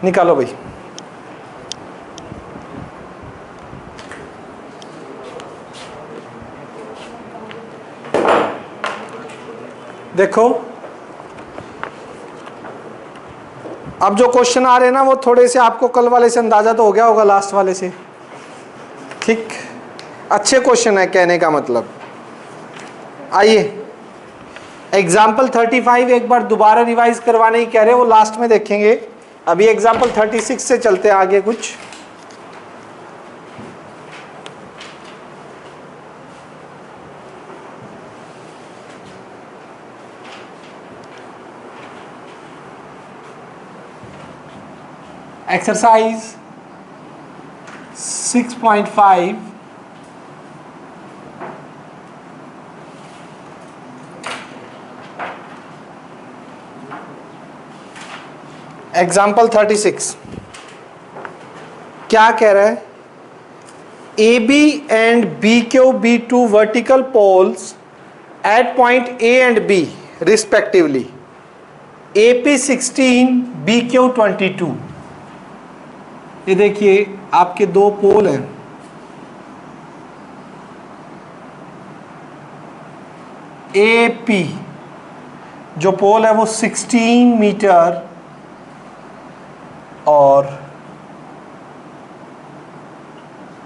निकालो भाई। देखो अब जो क्वेश्चन आ रहे हैं ना वो थोड़े से आपको कल वाले से अंदाजा तो हो गया होगा, लास्ट वाले से। ठीक, अच्छे क्वेश्चन है कहने का मतलब। आइए एग्जाम्पल 35 एक बार दोबारा रिवाइज करवाने ही कह रहे हैं, वो लास्ट में देखेंगे। अभी एग्जाम्पल 36 से चलते हैं आगे कुछ। एक्सरसाइज 6.5 एग्जाम्पल 36 क्या कह रहा है? A B and B Q be two vertical poles at point A and B respectively, A P 16 B Q 22। ये देखिए आपके दो पोल हैं, ए पी जो पोल है वो 16 मीटर और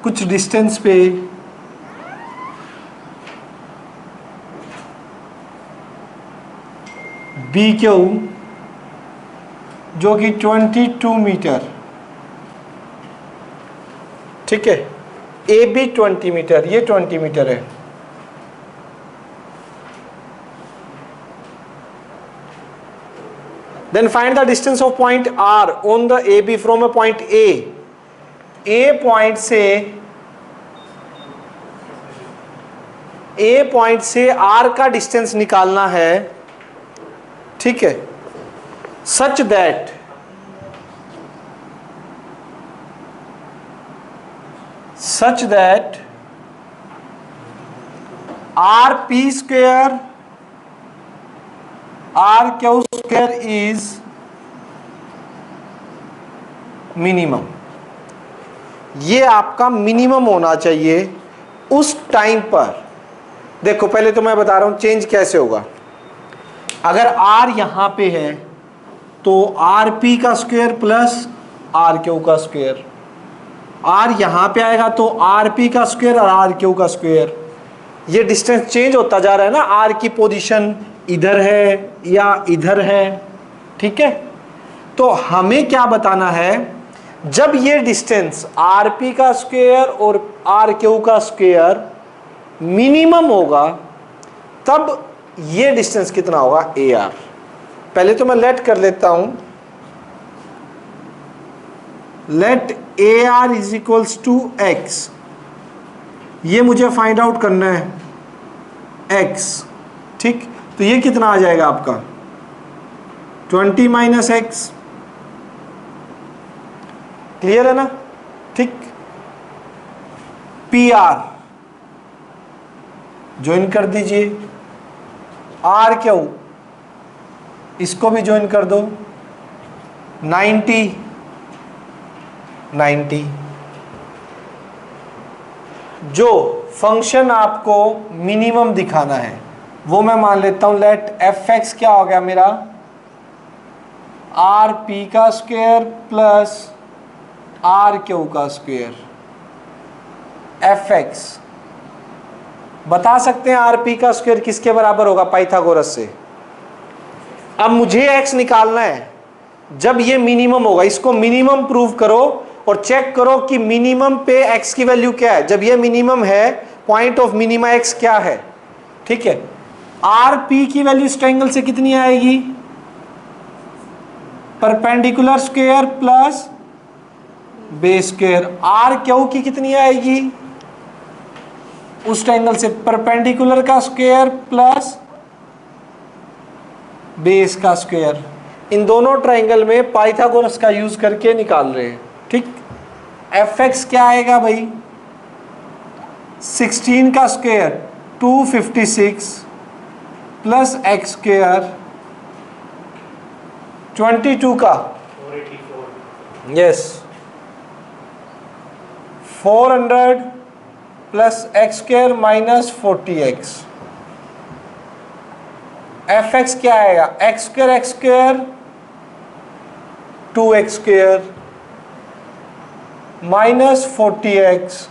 कुछ डिस्टेंस पे बी क्यू जो कि 22 मीटर। ठीक है, ए बी 20 मीटर, ये 20 मीटर है। Then find the distance of point R on the AB from a point A. A point से R का डिस्टेंस निकालना है। ठीक है, such that RP square RQ square is minimum. ये आपका मिनिमम होना चाहिए उस टाइम पर। देखो पहले तो मैं बता रहा हूं चेंज कैसे होगा। अगर R यहां पे है तो RP का स्क्वायर प्लस RQ का स्क्वायर, R यहां पे आएगा तो RP का स्क्वायर और RQ का स्क्वायर। ये डिस्टेंस चेंज होता जा रहा है ना, R की पोजीशन इधर है या इधर है। ठीक है, तो हमें क्या बताना है, जब ये डिस्टेंस RP का स्क्वायर और RQ का स्क्वायर मिनिमम होगा तब ये डिस्टेंस कितना होगा, AR। पहले तो मैं लेट कर लेता हूं, let AR is equals to X। ये मुझे फाइंड आउट करना है X। ठीक, तो ये कितना आ जाएगा आपका 20 माइनस एक्स। क्लियर है ना? ठीक, PR ज्वाइन कर दीजिए, RQ इसको भी ज्वाइन कर दो, 90। जो फंक्शन आपको मिनिमम दिखाना है वो मैं मान लेता हूं लेट fx क्या हो गया मेरा, RP का स्क्वायर प्लस RQ का स्क्वायर। fx बता सकते हैं RP का स्क्वायर किसके बराबर होगा पाइथागोरस से। अब मुझे x निकालना है जब ये मिनिमम होगा। इसको मिनिमम प्रूव करो और चेक करो कि मिनिमम पे x की वैल्यू क्या है। जब ये मिनिमम है, पॉइंट ऑफ मिनिमा x क्या है। ठीक है, RP की वैल्यू इस ट्रायंगल से कितनी आएगी, perpendicular square plus base square. RQ की कितनी आएगी, उस ट्रायंगल से परपेंडिकुलर का स्क्वायर प्लस बेस का स्क्वायर। इन दोनों ट्रायंगल में पाइथागोरस का यूज करके निकाल रहे हैं। ठीक, fx क्या आएगा भाई, 16 का स्क्वायर 256 प्लस एक्स स्क्वायर 22 का yes 400 plus x square minus 40x, F x क्या आएगा, x square 2x square minus 40x,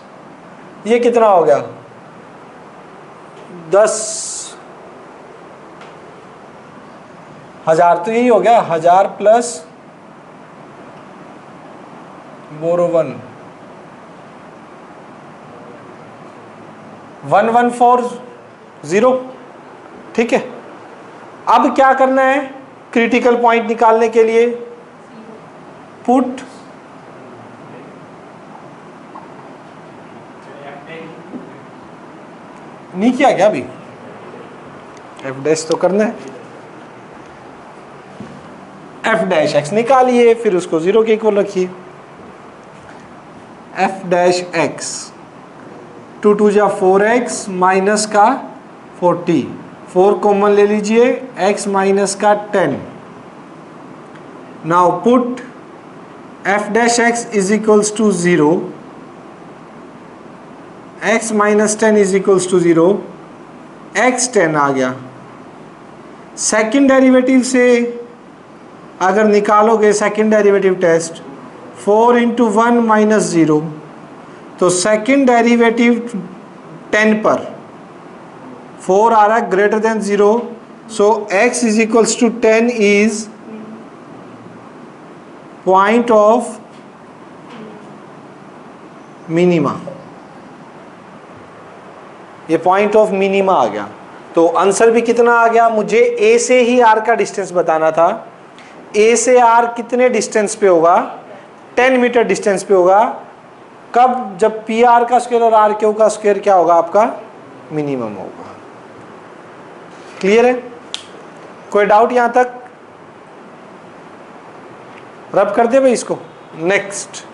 ये कितना हो गया 10,000, तो यही हो गया 1000 प्लस बोरो 1140, ठीक है। अब क्या करना है, क्रिटिकल पॉइंट निकालने के लिए पुट नहीं किया क्या अभी, एफ डैश तो करना है, एफ डैश एक्स निकालिए, फिर उसको 0 के इक्वल रखिए, एफ डैश एक्स 2 2 जा 4x माइनस का 40, 4 कॉमन ले लीजिए, x माइनस का 10, now put F dash x is equals to 0, x minus 10 is equals to 0, x 10 आ गया। सेकेंड डेरिवेटिव से अगर निकालोगे second derivative test 4 into 1 minus 0, तो सेकेंड डेरिवेटिव 10 पर 4 आ रहा है greater than 0, so x is equals to 10 is point of minima, ये पॉइंट ऑफ मिनिमा आ गया। तो आंसर भी कितना आ गया, मुझे ए से ही आर का डिस्टेंस बताना था, ए से आर कितने डिस्टेंस पे होगा, 10 मीटर डिस्टेंस पे होगा, कब, जब पी आर का स्क्वायर और आर क्यू का स्क्वायर क्या होगा आपका मिनिमम होगा। क्लियर है, कोई डाउट यहां तक, रब कर दे भाई इसको। नेक्स्ट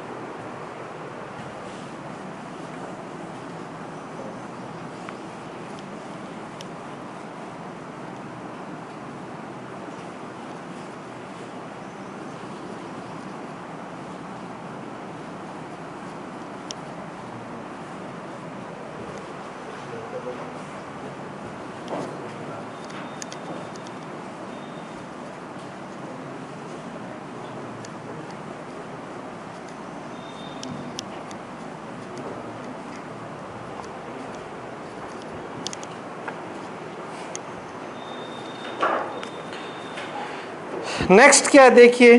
नेक्स्ट क्या है, देखिए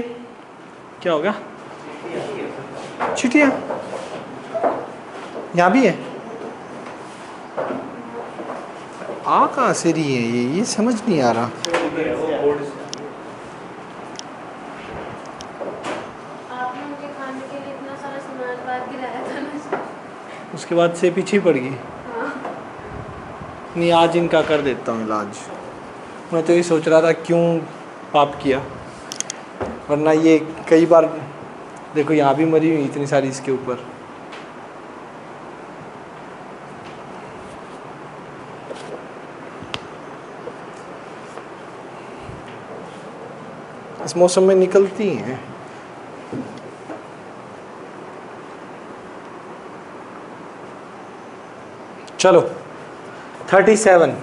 क्या होगा, चिटिया यहाँ भी है, आ कहाँ से रही है ये समझ नहीं आ रहा। आपने मुझे खाने के लिए इतना सारा सामान बाहर गिराया था ना, उसके बाद से पीछे पड़ गई। हाँ। नहीं आज इनका कर देता हूँ इलाज, मैं तो ये सोच रहा था क्यों पाप किया, वरना ये कई बार देखो यहाँ भी मरी हुई इतनी सारी इसके ऊपर। इस मौसम में निकलती हैं। चलो 37,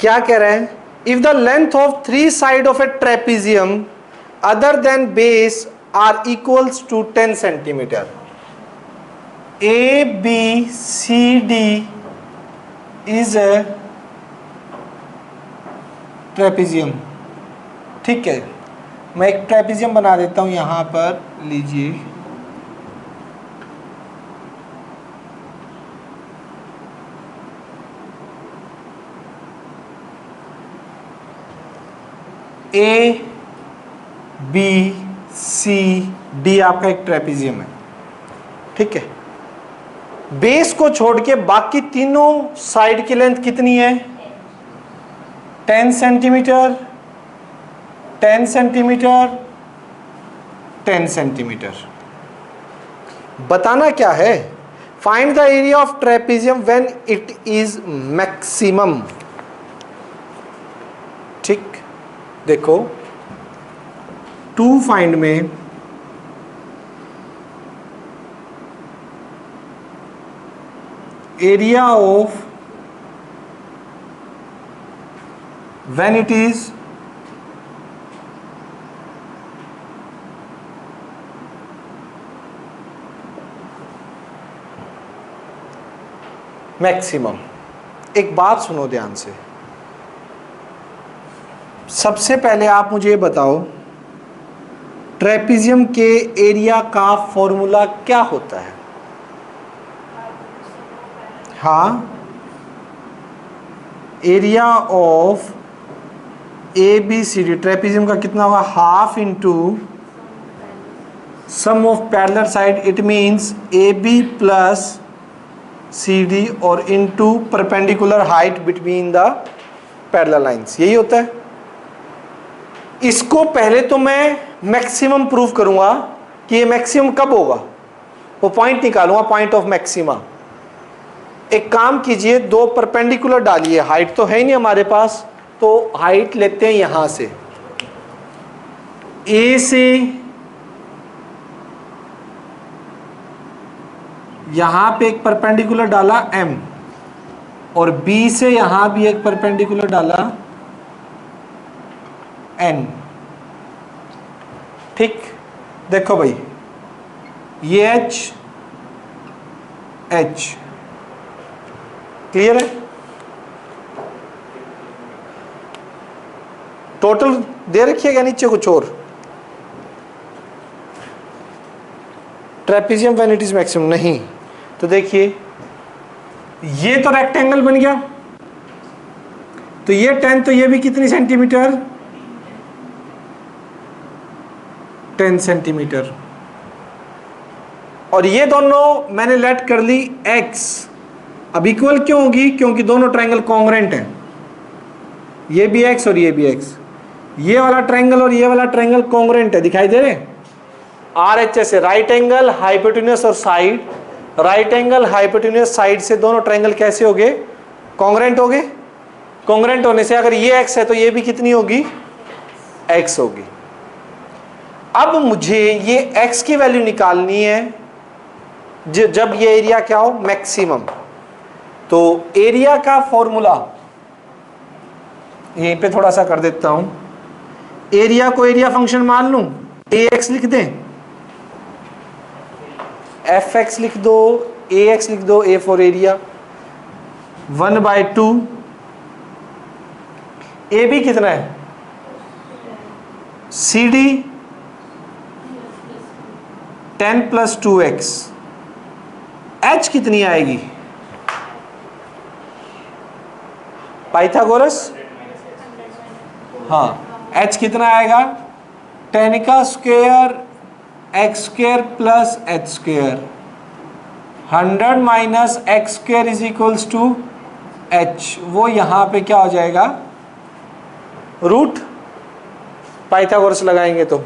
क्या कह रहे हैं, if the length of 3 side of a trapezium other than base are equals to 10 centimetre, A B C D is a trapezium, ठीक है। मैं एक ट्रेपीजियम बना देता हूं यहां पर, लीजिए ए बी सी डी आपका एक ट्रेपीजियम है, ठीक है। बेस को छोड़ के बाकी तीनों साइड की लेंथ कितनी है, 10 सेंटीमीटर 10 सेंटीमीटर 10 सेंटीमीटर। बताना क्या है, find the area of trapezium when it is maximum. देखो टू फाइंड में area of when it is maximum. एक बात सुनो ध्यान से, सबसे पहले आप मुझे ये बताओ ट्रेपीजियम के एरिया का फॉर्मूला क्या होता है? हाँ, area of A B C D, trapezium का कितना हुआ? Half into sum of parallel side, it means A B plus C D और into perpendicular height between the parallel lines, यही होता है। इसको पहले तो मैं मैक्सिमम प्रूव करूंगा कि ये मैक्सिमम कब होगा, वो पॉइंट निकालूंगा, पॉइंट ऑफ मैक्सिमा। एक काम कीजिए, दो परपेंडिकुलर डालिए, हाइट तो है ही नहीं हमारे पास, तो हाइट लेते हैं यहां से, ए से यहां पे एक परपेंडिकुलर डाला m, और b से यहां भी एक परपेंडिकुलर डाला n। ठीक, देखो भाई ये h क्लियर है? टोटल दे रखिएगा नीचे कुछ और, trapezium when it is maximum नहीं। तो देखिए ये तो रेक्टेंगल बन गया, तो ये 10, तो ये भी कितनी सेंटीमीटर? 10 सेंटीमीटर। और ये दोनों मैंने लेट कर ली x। अब इक्वल क्यों होगी? क्योंकि दोनों ट्रायंगल कॉन्ग्रुएंट हैं, ये भी x और ये भी x। ये वाला ट्रायंगल और ये वाला ट्रायंगल कॉन्ग्रुएंट है, दिखाई दे रहे? RHS है, राइट एंगल हाइपोटेन्यूज और side, right angle hypotenuse side से दोनों ट्रायंगल कैसे हो गए? कॉन्ग्रुएंट हो गए। कॉन्ग्रुएंट होने से अगर ये x है तो ये भी कितनी होगी? x होगी। अब मुझे ये x की वैल्यू निकालनी है जब ये एरिया क्या हो? मैक्सिमम। तो एरिया का फॉर्मूला यहीं पे थोड़ा सा कर देता हूं, एरिया को एरिया फंक्शन मान लूं, ax लिख दें, fx लिख दो, ax लिख दो, a for area, 1/2। A B कितना है? C D 10 + 2x। h कितनी आएगी? पाइथागोरस, हाँ, h कितना आएगा? 10 का square x square plus h square, 100 minus x square is equals to h। वो यहां पे क्या हो जाएगा? रूट, पाइथागोरस लगाएंगे तो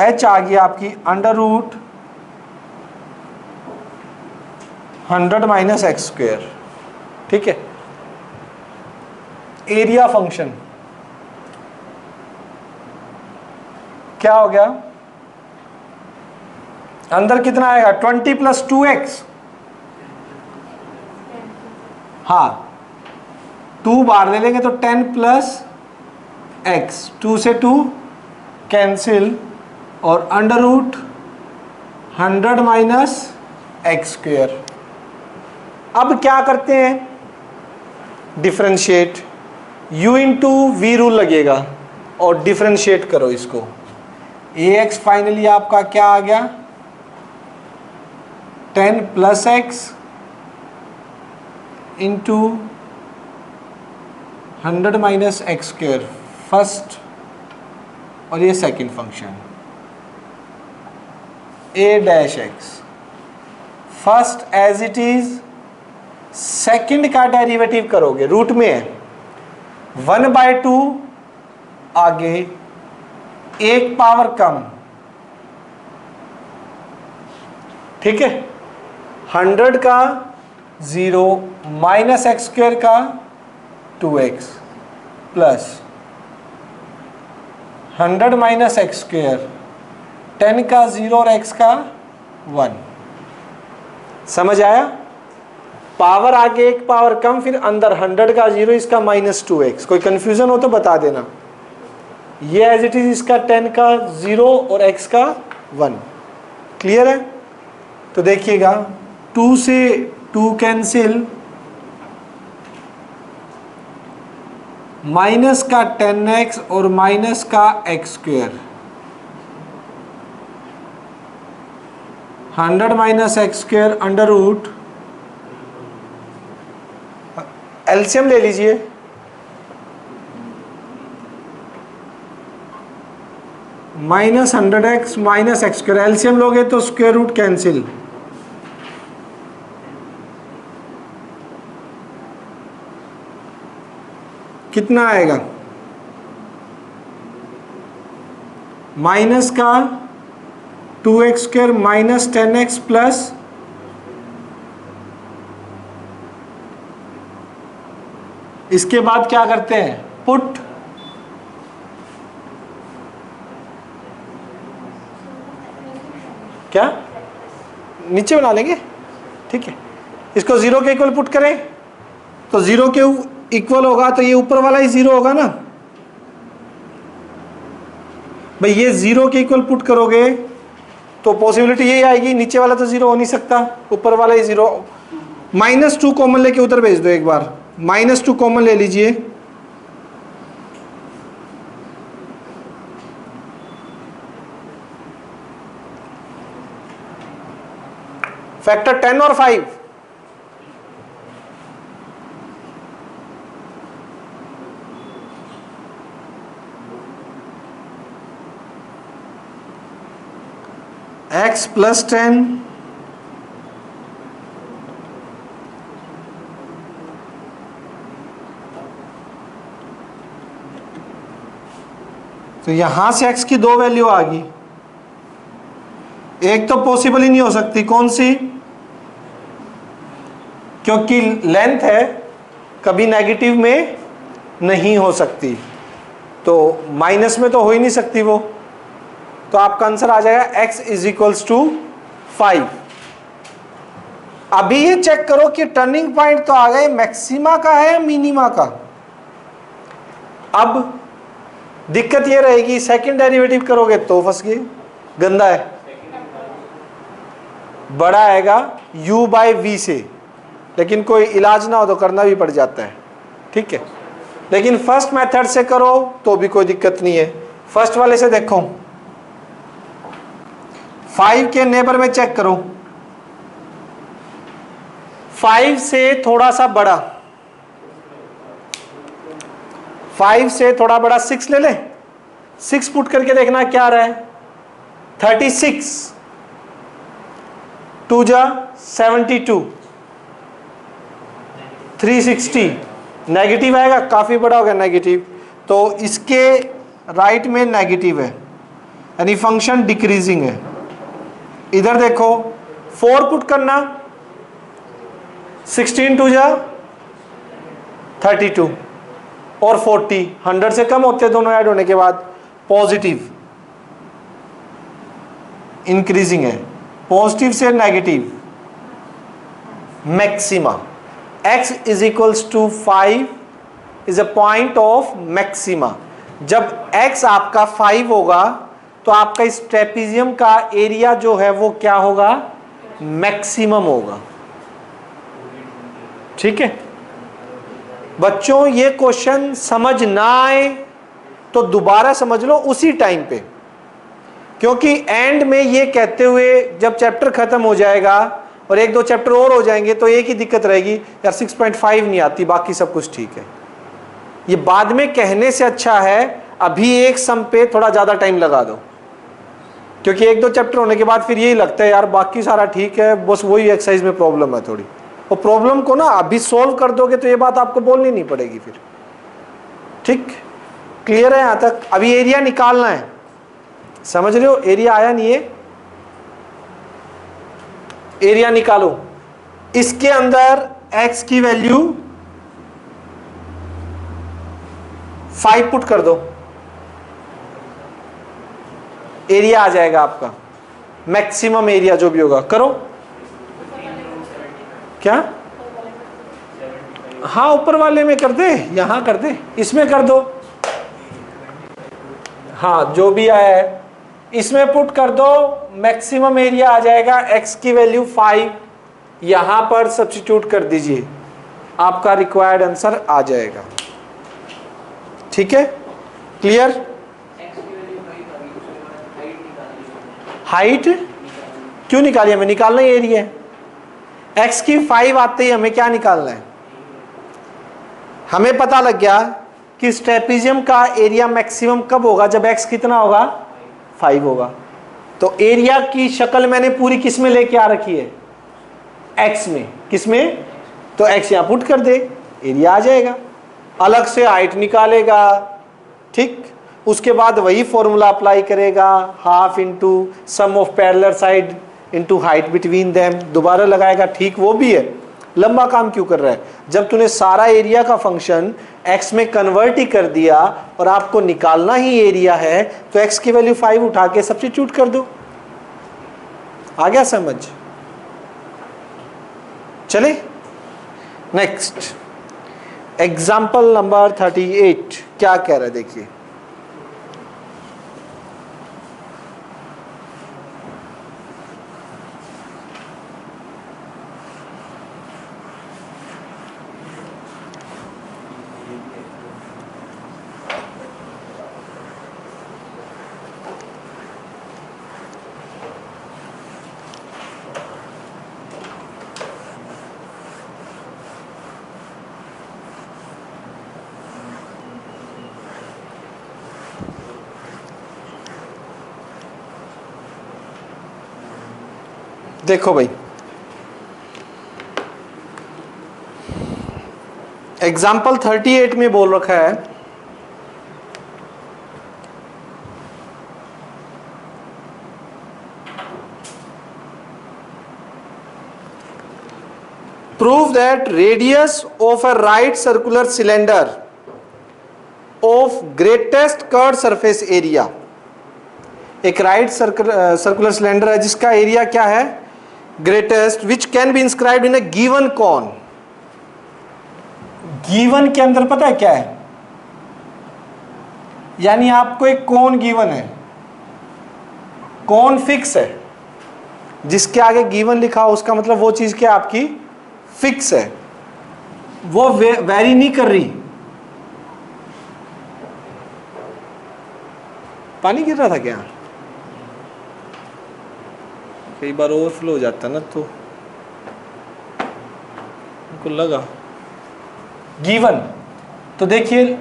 h आ गया आपकी √ 100 माइनस x स्क्वायर। ठीक है, एरिया फंक्शन क्या हो गया? अंदर कितना आएगा? 20 + 2x, हाँ 2 बार ले लेंगे तो 10 + x, 2 से 2 कैंसिल, और √ 100 माइनस x स्क्वायर। अब क्या करते हैं? डिफरेंशिएट, u × v रूल लगेगा और डिफरेंशिएट करो इसको। ax फाइनली आपका क्या आ गया? 10 + x into 100 minus x square, first, और ये second function a-x। First as it is, second का डेरिवेटिव करोगे, रूट में है, 1/2 आगे, एक पावर कम, ठीक है, 100 का 0 माइनस x स्क्वायर का 2x plus 100 minus X square, 10 का 0 और x का 1। समझ आया? पावर आगे एक पावर कम, फिर अंदर 100 का 0, इसका -2x। कोई कंफ्यूजन हो तो बता देना। ये एज इट इज इसका 10 का 0 और x का 1। क्लियर है? तो देखिएगा 2 से 2 कैंसिल, माइनस का 10x और माइनस का x square, 100 minus X square under root, LCM ले लीजिए, minus 100x minus X square, LCM लोगे तो स्क्वायर रूट कैंसिल, कितना आएगा? माइनस का 2x square minus 10x plus इसके बाद क्या करते हैं? पुट, क्या नीचे बना लेंगे, ठीक है। इसको 0 के इक्वल पुट करें तो 0 के इक्वल होगा, तो ये ऊपर वाला ही 0 होगा ना भाई। ये 0 के इक्वल पुट करोगे तो पॉसिबिलिटी यही आएगी, नीचे वाला तो 0 हो नहीं सकता, ऊपर वाला ही 0। -2 कॉमन लेके उधर भेज दो एक बार, -2 कॉमन ले लीजिए, फैक्टर 10 और 5, x प्लस 10 तो यहां से x की 2 वैल्यू आ गई। एक तो पॉसिबल ही नहीं हो सकती, कौन सी? क्योंकि लेंथ है, कभी नेगेटिव में नहीं हो सकती, तो माइनस में तो हो ही नहीं सकती वो। तो आपका आंसर आ जाएगा x इज इक्वल्स टू 5। अभी ये चेक करो कि टर्निंग पॉइंट तो आ गए, मैक्सिमा का है या मिनिमा का। अब दिक्कत ये रहेगी, सेकंड डेरिवेटिव करोगे तो फंस गए, गंदा है। बड़ा आएगा u बाय वी से, लेकिन कोई इलाज ना हो तो करना भी पड़ जाता है, ठीक है। लेकिन फर्स्ट मेथड से करो तो भी कोई दिक्कत नहीं है। फर्स्ट वाले से देखो, 5 के नेबर में चेक करो, 5 से थोड़ा सा बड़ा, 5 से थोड़ा बड़ा 6 ले ले, 6 पुट करके देखना क्या रहा है। 36 2 जा 72, 360 नेगेटिव आएगा, काफी बड़ा हो गया नेगेटिव, तो इसके राइट में नेगेटिव है, यानी फंक्शन डिक्रीजिंग है। इधर देखो 4 पुट करना, 16 2 जा 32 और 40, 100 से कम होते हैं दोनों ऐड होने के बाद, पॉजिटिव इंक्रीजिंग है, पॉजिटिव से negative, maxima. x is equals to 5 is a point of maxima. जब x आपका 5 होगा तो आपका इस ट्रेपीजियम का एरिया जो है वो क्या होगा? मैक्सिमम होगा, ठीक है बच्चों। ये क्वेश्चन समझ ना आए तो दोबारा समझ लो उसी टाइम पे, क्योंकि एंड में ये कहते हुए जब चैप्टर खत्म हो जाएगा और 1-2 चैप्टर और हो जाएंगे तो एक ही दिक्कत रहेगी, यार 6.5 नहीं आती, बाकी सब कुछ ठीक है। ये बाद में कहने से अच्छा है अभी एक सम पे थोड़ा ज़्यादा टाइम लगा दो, क्योंकि 1-2 चैप्टर होने के बाद फिर यही लगता है यार बाकी सारा ठीक है, बस वही एक्सरसाइज में प्रॉब्लम है थोड़ी। वो प्रॉब्लम को ना अभी सॉल्व कर दोगे तो ये बात आपको बोलनी नहीं पड़ेगी फिर, ठीक। क्लियर है यहाँ तक? अभी एरिया निकालना है, समझ रहे हो? एरिया आया नहीं है, एरिया निकालो। इसके अंदर x की वैल्यू 5 पुट कर दो, एरिया आ जाएगा आपका, मैक्सिमम एरिया जो भी होगा। करो क्या, हाँ ऊपर वाले में कर दे, यहां कर दे, इसमें कर दो, हाँ जो भी आया है इसमें पुट कर दो, मैक्सिमम एरिया आ जाएगा, x की वैल्यू 5, यहां पर सब्स्टिट्यूट कर दीजिए, आपका रिक्वायर्ड आंसर आ जाएगा। ठीक है, क्लियर। हाइट क्यों निकाली, हमें निकालना ही एरिया है। x की 5 आते ही हमें क्या निकालना है, हमें पता लग गया कि ट्रेपेजियम का एरिया मैक्सिमम कब होगा, जब x कितना होगा, 5 होगा। तो एरिया की शक्ल मैंने पूरी किस में लेके आ रखी है, x में, किस में, तो x यहां पुट कर दे, एरिया आ जाएगा। अलग से हाइट निकालेगा, ठीक, उसके बाद वही फॉर्मूला अप्लाई करेगा, half into sum of parallel side into height between them, दोबारा लगाएगा, ठीक, वो भी है। लंबा काम क्यों कर रहा है, जब तूने सारा एरिया का फंक्शन x में कन्वर्ट ही कर दिया और आपको निकालना ही एरिया है, तो x की वैल्यू 5 उठा के सब्स्टिट्यूट कर दो। आ गया समझ, चले नेक्स्ट एग्जाम्पल नंबर 38 क्या कह रहा है देखिए। देखो भाई, एग्जाम्पल 38 में बोल रखा है prove that radius of a right circular cylinder of greatest curve surface area. एक राइट सर्कुलर सिलेंडर है जिसका एरिया क्या है, greatest, which can be inscribed in a given cone. Given के अंदर पता है क्या है, यानी आपको एक कॉन गिवन है, कॉन फिक्स है, जिसके आगे गिवन लिखा हो उसका मतलब वो चीज क्या आपकी फिक्स है, वो वेरी नहीं कर रही। पानी गिर रहा था क्या, कई बार ओवरफ्लो हो जाता ना, तो उनको लगा गिवन। तो देखिए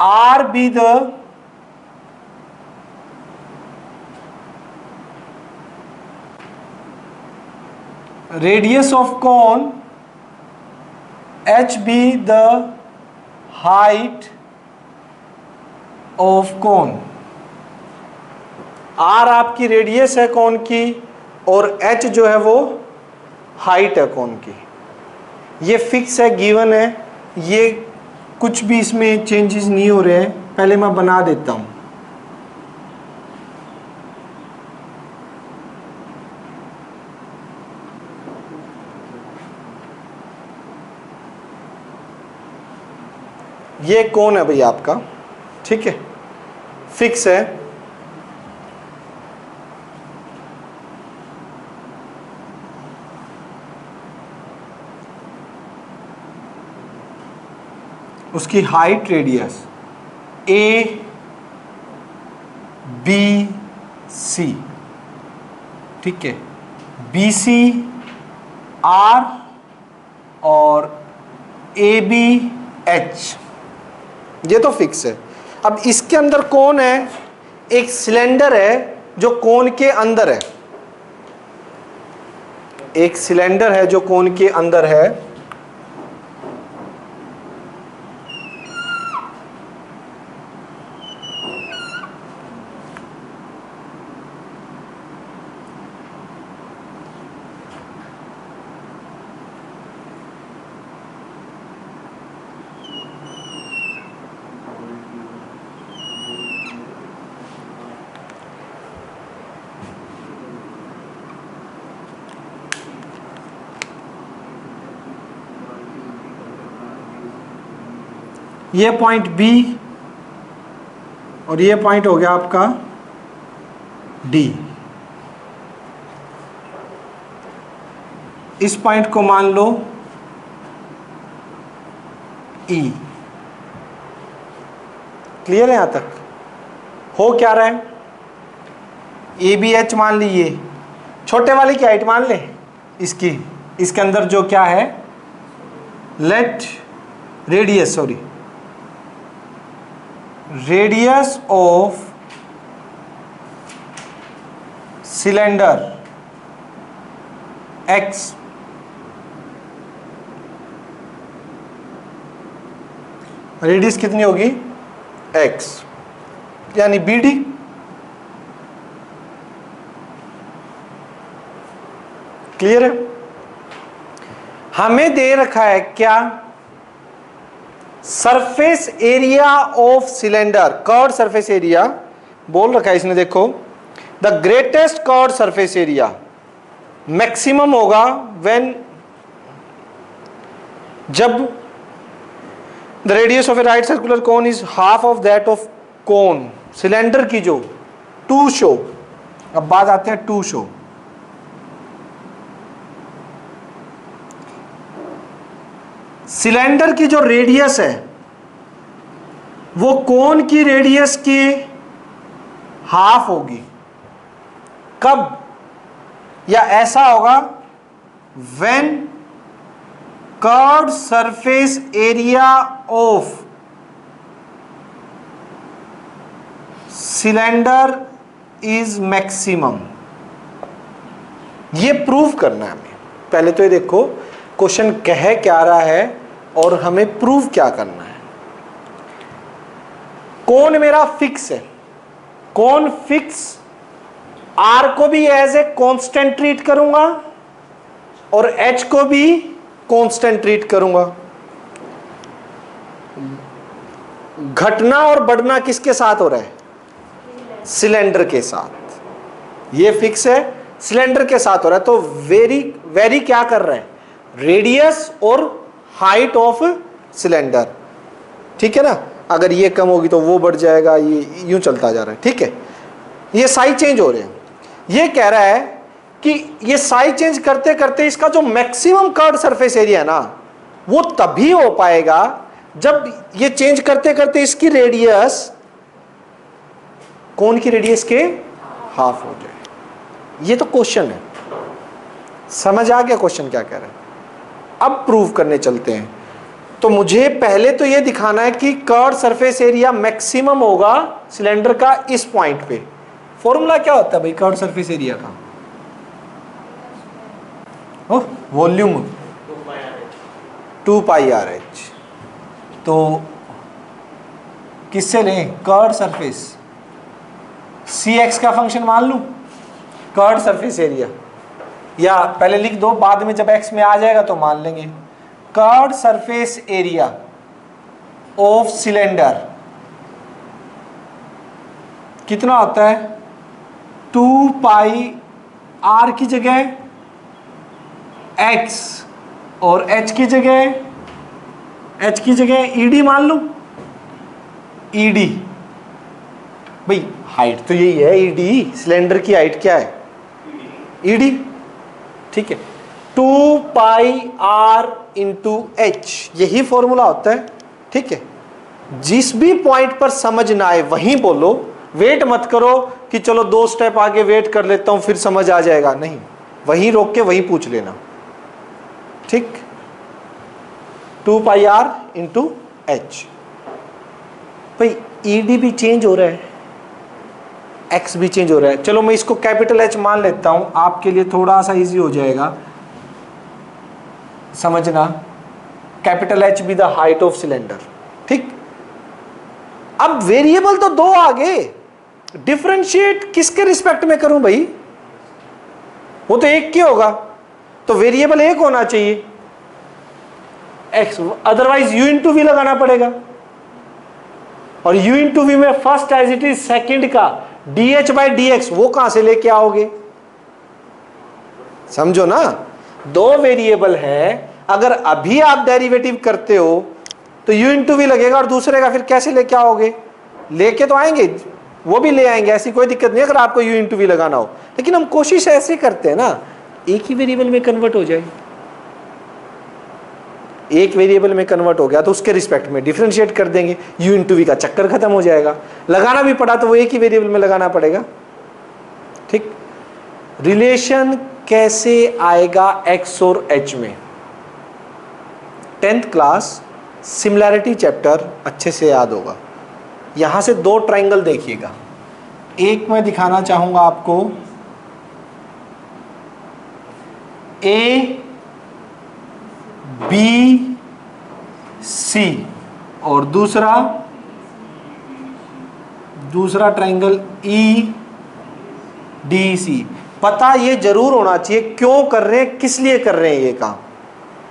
R be the radius of cone, H be the height of cone. R आपकी रेडियस है कॉन की और एच जो है वो हाइट है कॉन की। ये फिक्स है, गिवन है, ये कुछ भी इसमें चेंजेस नहीं हो रहे हैं। पहले मैं बना देता हूं, ये कौन है भाई आपका, ठीक है, फिक्स है। उसकी height radius A B C, ठीक है, बी सी आर और ए बी एच, ये तो फिक्स है। अब इसके अंदर कौन है, एक सिलेंडर है जो कोन के अंदर है, एक सिलेंडर है जो कोन के अंदर है, ये पॉइंट B और ये पॉइंट हो गया आपका D। इस पॉइंट को मान लो E। क्लियर है यहां तक? हो क्या रहा है? ABH मान लीजिए, छोटे वाले की हाइट मान ले इसकी, इसके अंदर जो क्या है, let radius, sorry radius of cylinder X radius कितनी होगी? X, यानी BD। क्लियर है? हमें दे रखा है क्या? Surface area of cylinder, curved surface area बोल रखा है इसने। देखो, the greatest curved surface area maximum होगा व्हेन, जब the radius of A right circular cone is half of that of cone. Cylinder की जो टू शो, अब बात आते हैं टू शो। सिलेंडर की जो रेडियस है वो कोन की रेडियस की हाफ होगी। कब? या ऐसा होगा when curved surface area of cylinder is maximum. ये प्रूव करना है हमें। पहले तो ये देखो क्वेश्चन कह क्या रहा है और हमें प्रूव क्या करना है। कोन मेरा फिक्स है, कोन फिक्स, आर को भी एज ए कांस्टेंट ट्रीट करूंगा और एच को भी कांस्टेंट ट्रीट करूंगा। घटना और बढ़ना किसके साथ हो रहा है? सिलेंडर के साथ। ये फिक्स है, सिलेंडर के साथ हो रहा है, तो वेरी क्या कर रहा है? रेडियस और हाइट ऑफ सिलेंडर। ठीक है ना? अगर ये कम होगी तो वो बढ़ जाएगा, ये यूं चलता जा रहा है। ठीक है, ये साइज चेंज हो रहे हैं। ये कह रहा है कि ये साइज चेंज करते करते इसका जो मैक्सिमम कर्व्ड सरफेस एरिया है ना, वो तभी हो पाएगा जब ये चेंज करते करते इसकी रेडियस कोन की रेडियस के हाफ हो जाए। ये तो क्वेश्चन है, समझ आ गया क्वेश्चन क्या कह रहा है? अब प्रूव करने चलते हैं। तो मुझे पहले तो ये दिखाना है कि कर्व्ड सरफेस एरिया मैक्सिमम होगा सिलेंडर का इस पॉइंट पे। फॉर्मूला क्या होता है भाई कर्व्ड सरफेस एरिया का? Volume 2 pi R H. तो किससे लें? कर्व्ड सरफेस, सी एक्स का फंक्शन मान लूं कर्व्ड सरफेस एरिया, या पहले लिख दो, बाद में जब एक्स में आ जाएगा तो मान लेंगे। Curved surface area of cylinder कितना होता है? 2 पाई आर की जगह एक्स और एच की जगह ईडी मान लूं। ईडी भाई हाइट तो यही है, ईडी सिलेंडर की हाइट क्या है? ईडी। ठीक है, 2 पाई आर इंटू एच, यही फॉर्मूला होता है। ठीक है, जिस भी पॉइंट पर समझ ना आए वहीं बोलो, वेट मत करो कि चलो 2 स्टेप आगे वेट कर लेता हूं फिर समझ आ जाएगा, नहीं, वहीं रोक के वहीं पूछ लेना। ठीक, 2 पाई आर इंटू एच। भाई ईडी भी चेंज हो रहा है, एक्स भी चेंज हो रहा है। चलो मैं इसको कैपिटल एच मान लेता हूं, आपके लिए थोड़ा सा इजी हो जाएगा समझना। Capital H be the height of cylinder. ठीक, अब वेरिएबल तो 2 आ गए, डिफरेंशिएट किसके रिस्पेक्ट में करूं भाई? वो तो एक की होगा, तो वेरिएबल एक होना चाहिए X, otherwise u into V लगाना पड़ेगा। और u इंटू वी में first as it is second का dh बाई dx वो कहां से लेके आओगे? समझो ना, 2 वेरिएबल है, अगर अभी आप डेरिवेटिव करते हो तो u इंटू वी लगेगा, और दूसरे का फिर कैसे लेके आओगे? लेके तो आएंगे, वो भी ले आएंगे, ऐसी कोई दिक्कत नहीं अगर आपको u इंटू वी लगाना हो, लेकिन हम कोशिश ऐसे करते हैं ना एक ही वेरिएबल में कन्वर्ट हो जाए। एक वेरिएबल में कन्वर्ट हो गया तो उसके रिस्पेक्ट में डिफरेंशिएट कर देंगे, u इंटू वी का चक्कर खत्म हो जाएगा। लगाना भी पड़ा तो वो एक ही वेरिएबल में लगाना पड़ेगा। ठीक, रिलेशन कैसे आएगा x और h में? 10th क्लास सिमिलैरिटी चैप्टर अच्छे से याद होगा। यहां से दो ट्राइंगल देखिएगा, एक मैं दिखाना चाहूंगा आपको ए बी सी, और दूसरा ट्राइंगल ई डी सी। पता ये जरूर होना चाहिए क्यों कर रहे हैं, किस लिए कर रहे हैं ये काम।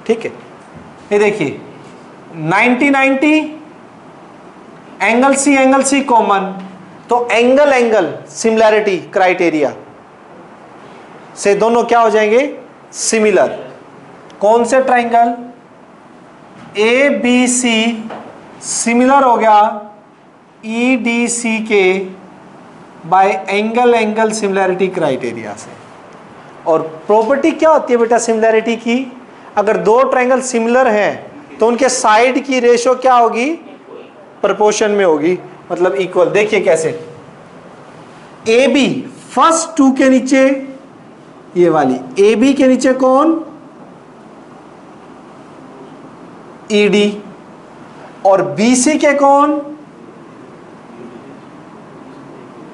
ठीक है, ये देखिए 90-90 एंगल सी कॉमन, तो एंगल सिमिलैरिटी क्राइटेरिया से दोनों क्या हो जाएंगे? सिमिलर। कौन से triangle? A B C similar हो गया ई डी सी के बाय एंगल सिमिलैरिटी क्राइटेरिया से। और प्रॉपर्टी क्या होती है बेटा सिमिलैरिटी की? अगर दो ट्राइंगल सिमिलर हैं तो उनके साइड की रेशो क्या होगी? प्रोपोर्शन में होगी, मतलब इक्वल। देखिए कैसे, ए बी फर्स्ट टू के नीचे ये वाली, ए बी के नीचे कौन? ई डी, और बी सी के कौन?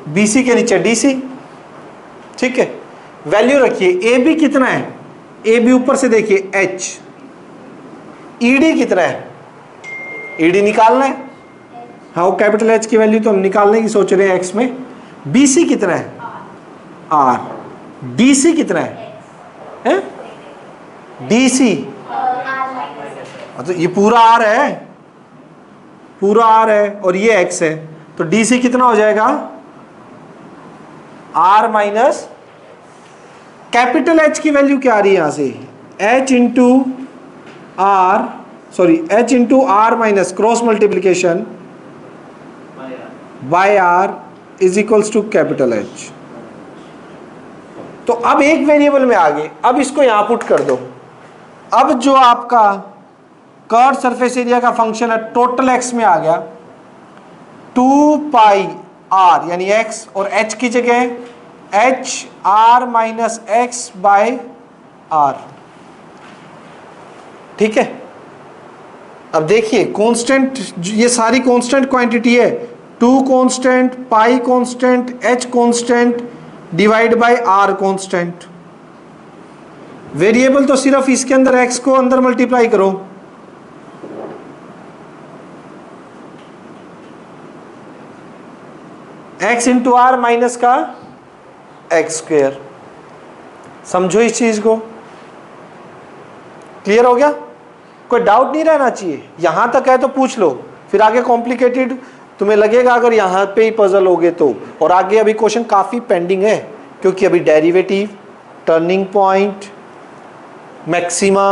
बी सी के नीचे डी सी। ठीक है, वैल्यू रखिए, ए बी कितना है? ए बी ऊपर से देखिए एच, ई डी कितना है? ई डी निकालना है, हाँ वो कैपिटल एच की वैल्यू तो हम निकालने की सोच रहे हैं एक्स में। बी सी कितना है? आर। डी सी कितना है? डी सी तो ये पूरा आर है, पूरा आर है, और ये एक्स है, तो डी सी कितना हो जाएगा? आर माइनस कैपिटल एच की वैल्यू क्या आ रही है यहां से? H into R, sorry H into R minus cross multiplication by R is equals to capital H. तो अब एक वेरिएबल में आ गए, अब इसको यहां पुट कर दो। अब जो आपका कर्व सरफेस एरिया का फंक्शन है टोटल एक्स में आ गया 2 पाई आर यानी एक्स, और एच की जगह H R minus X by R. ठीक है, अब देखिए कांस्टेंट, ये सारी कांस्टेंट क्वांटिटी है, 2 constant, pi constant, H constant, divide by R constant. Variable तो सिर्फ इसके अंदर एक्स को अंदर मल्टीप्लाई करो, एक्स इंटू आर माइनस का एक्स स्क्वेयर। समझो इस चीज को, क्लियर हो गया? कोई डाउट नहीं रहना चाहिए, यहां तक है तो पूछ लो, फिर आगे कॉम्प्लिकेटेड तुम्हें लगेगा अगर यहां पे ही पजल होगे तो। और आगे अभी क्वेश्चन काफी पेंडिंग है, क्योंकि अभी डेरिवेटिव, टर्निंग पॉइंट, मैक्सिमा,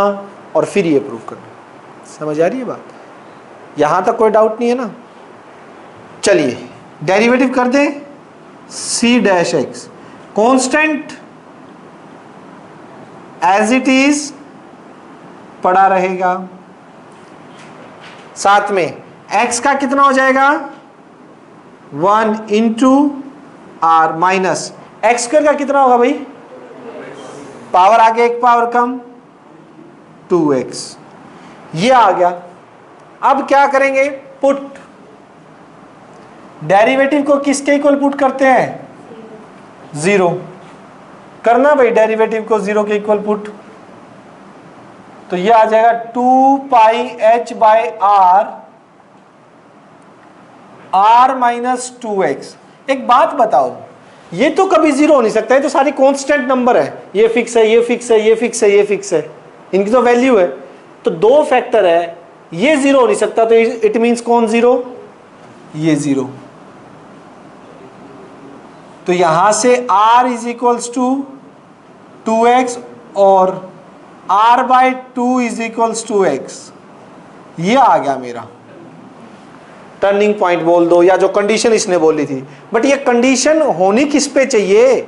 और फिर ये प्रूव करना। समझ आ रही है बात? यहां तक कोई डाउट नहीं है ना? चलिए डेरिवेटिव कर दें, C dash X constant as it is पड़ा रहेगा, साथ में x का कितना हो जाएगा? 1 into R minus X square का कितना होगा भाई? पावर आगे एक पावर कम 2x, ये आ गया। अब क्या करेंगे? पुट। डेरिवेटिव को किसके इक्वल पुट करते हैं? 0 करना भाई, डेरिवेटिव को 0 के इक्वल पुट, तो ये आ जाएगा 2 pi H by R minus 2x। एक बात बताओ, ये तो कभी 0 हो नहीं सकता, ये तो सारी कांस्टेंट नंबर है, ये फिक्स है, ये फिक्स है, ये फिक्स है, ये फिक्स है, इनकी तो वैल्यू है। तो दो फैक्टर है, ये 0 हो नहीं सकता, तो इट मींस कौन 0? ये 0। तो यहां से r is equals to 2x और r by 2 is equals to x। ये आ गया मेरा टर्निंग पॉइंट बोल दो, या जो कंडीशन इसने बोली थी। बट ये कंडीशन होनी किस पे चाहिए?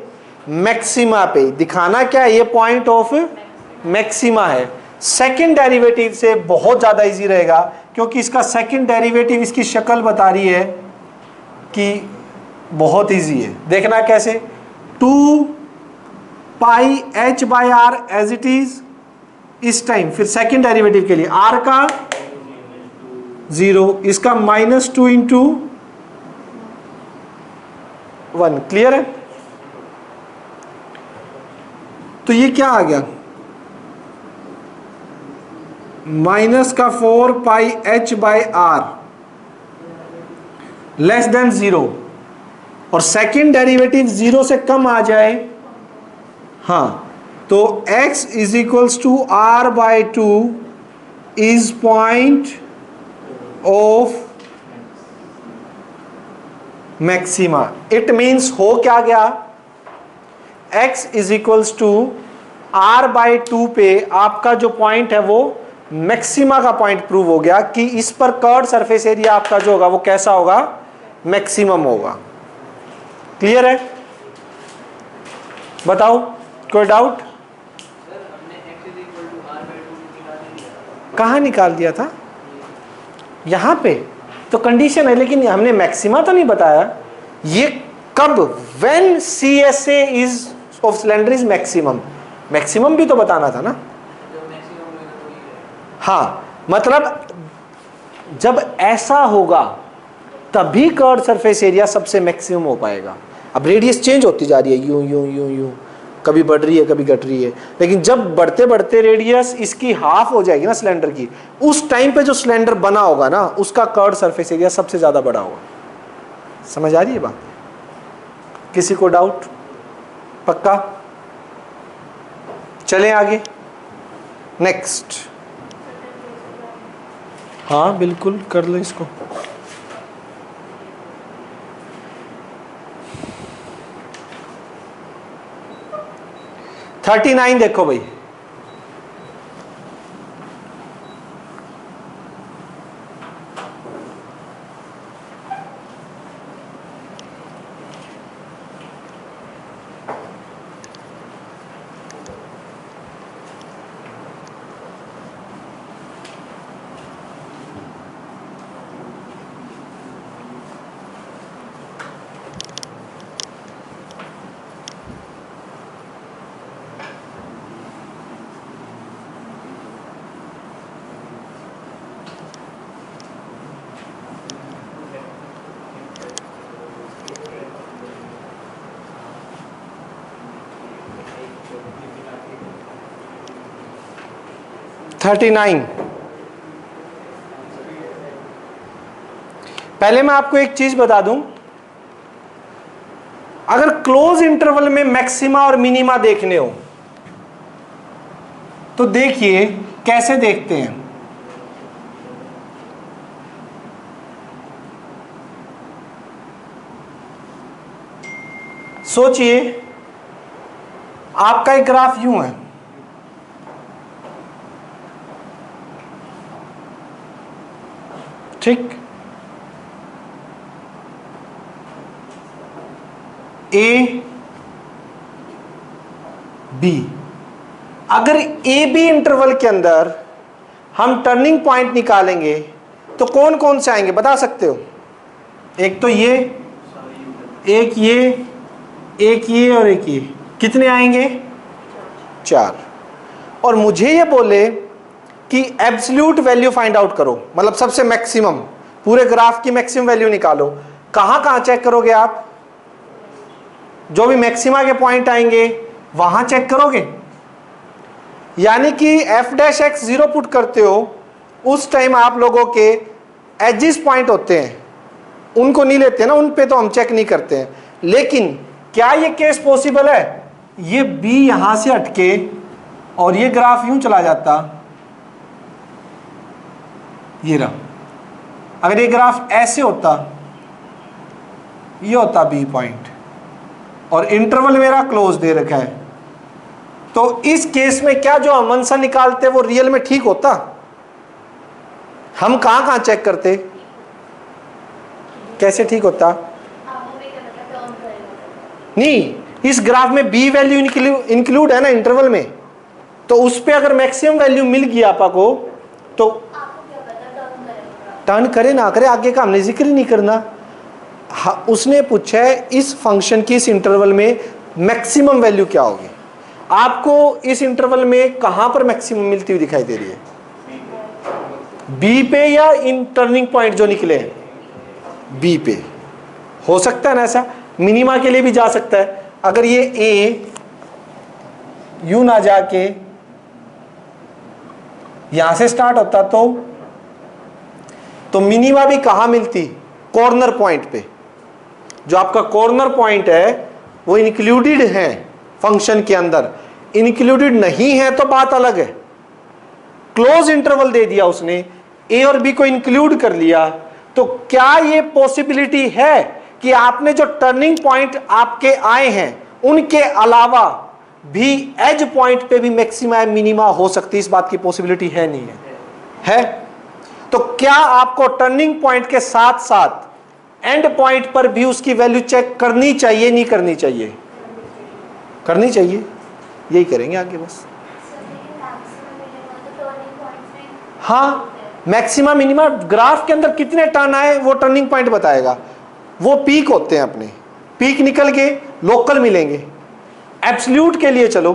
मैक्सिमा पे। दिखाना क्या है? ये पॉइंट ऑफ मैक्सिमा है। सेकंड डेरिवेटिव से बहुत ज्यादा इजी रहेगा, क्योंकि इसका सेकंड डेरिवेटिव इसकी शक्ल बता रही है कि बहुत इजी है। देखना कैसे? 2 pi H by R as it is इस टाइम, फिर सेकंड डेरिवेटिव के लिए आर का 0, इसका -2 इंटू 1। क्लियर है? तो ये क्या आ गया? माइनस का 4 pi H by R less than 0, और सेकेंड डेरिवेटिव 0 से कम आ जाए, हाँ, तो x is equals to r by 2 is point of maxima. It means हो क्या गया? x is equals to r by 2 पे आपका जो पॉइंट है वो मैक्सिमा का पॉइंट प्रूव हो गया कि इस पर कर्व सरफेस एरिया आपका जो होगा वो कैसा होगा? मैक्सिमम होगा। क्लियर है? बताओ, कोई डाउट? कहाँ निकाल दिया था? यहां पे तो कंडीशन है, लेकिन हमने मैक्सिमा तो नहीं बताया। ये कब? When CSA is of cylinder is maximum. Maximum भी तो बताना था ना। हाँ, मतलब जब ऐसा होगा तभी कर्व सरफेस एरिया सबसे मैक्सिमम हो पाएगा। अब रेडियस चेंज होती जा रही है, यूं यूं यूं यूं, कभी बढ़ रही है कभी घट रही है, लेकिन जब बढ़ते बढ़ते रेडियस इसकी हाफ हो जाएगी ना सिलेंडर की, उस टाइम पे जो सिलेंडर बना होगा ना उसका कर्व सरफेस एरिया सबसे ज्यादा बड़ा होगा। समझ आ रही है बात? किसी को डाउट? पक्का? चलें आगे। नेक्स्ट। हाँ बिल्कुल, कर लो इसको। थर्टी 39 देखो भाई। थर्टी 39। पहले मैं आपको एक चीज बता दूं, अगर क्लोज इंटरवल में मैक्सिमा और मिनिमा देखने हो तो देखिए कैसे देखते हैं। सोचिए, आपका एक ग्राफ यूं है, ठीक? ए बी, अगर ए बी इंटरवल के अंदर हम टर्निंग पॉइंट निकालेंगे तो कौन कौन से आएंगे बता सकते हो? एक तो ये, एक ये, एक ये और एक ये। कितने आएंगे? 4। और मुझे ये बोले कि एब्सोल्यूट वैल्यू फाइंड आउट करो, मतलब सबसे मैक्सिमम, पूरे ग्राफ की मैक्सिमम वैल्यू निकालो। कहां कहां चेक करोगे आप? जो भी मैक्सिमा के पॉइंट आएंगे वहां चेक करोगे। यानी कि f' 0 पुट करते हो उस टाइम आप लोगों के एजिस पॉइंट होते हैं, उनको नहीं लेते ना, उन पे तो हम चेक नहीं करते हैं। लेकिन क्या ये केस पॉसिबल है? ये b यहां से हटके और ये ग्राफ यूं चला जाता, ये रहा। अगर ये ग्राफ ऐसे होता, ये होता बी पॉइंट, और इंटरवल मेरा क्लोज दे रखा है, तो इस केस में क्या जो हम आंसर निकालते वो रियल में ठीक होता हम कहाँ कहाँ चेक करते, कैसे ठीक होता? आपको भी क्या मतलब टर्न करेगा? नहीं, इस ग्राफ में बी वैल्यू इंक्लूड है ना इंटरवल में, तो उस पे अगर मैक्सिमम वैल्यू मिल गई आपा को तो आपको क्या पता टर्न करेगा? टर्न करे ना करे आगे का हमने जिक्र ही नहीं करना। हाँ, उसने पूछा है इस फंक्शन की इस इंटरवल में मैक्सिमम वैल्यू क्या होगी। आपको इस इंटरवल में कहां पर मैक्सिमम मिलती हुई दिखाई दे रही है? बी पे या इन टर्निंग पॉइंट जो निकले हैं? बी पे। हो सकता है ना ऐसा, मिनिमा के लिए भी जा सकता है। अगर ये ए यू ना जाके यहां से स्टार्ट होता तो मिनिमा भी कहां मिलती? कॉर्नर पॉइंट पे। जो आपका कॉर्नर पॉइंट है वो इंक्लूडेड है फंक्शन के अंदर, इंक्लूडेड नहीं है तो बात अलग है। क्लोज इंटरवल दे दिया उसने, ए और बी को इंक्लूड कर लिया, तो क्या ये पॉसिबिलिटी है कि आपने जो टर्निंग पॉइंट आपके आए हैं उनके अलावा भी एज पॉइंट पे भी मैक्सिमा मिनिमा हो सकती है? इस बात की पॉसिबिलिटी है नहीं है? तो क्या आपको टर्निंग पॉइंट के साथ साथ एंड पॉइंट पर भी उसकी वैल्यू चेक करनी चाहिए, नहीं करनी चाहिए? करनी चाहिए। यही करेंगे आगे बस। हाँ, मैक्सिमा मिनिमा ग्राफ के अंदर कितने टर्न आए वो टर्निंग पॉइंट बताएगा। वो पीक होते हैं, अपने पीक निकल के लोकल मिलेंगे। एब्सोल्यूट के लिए चलो,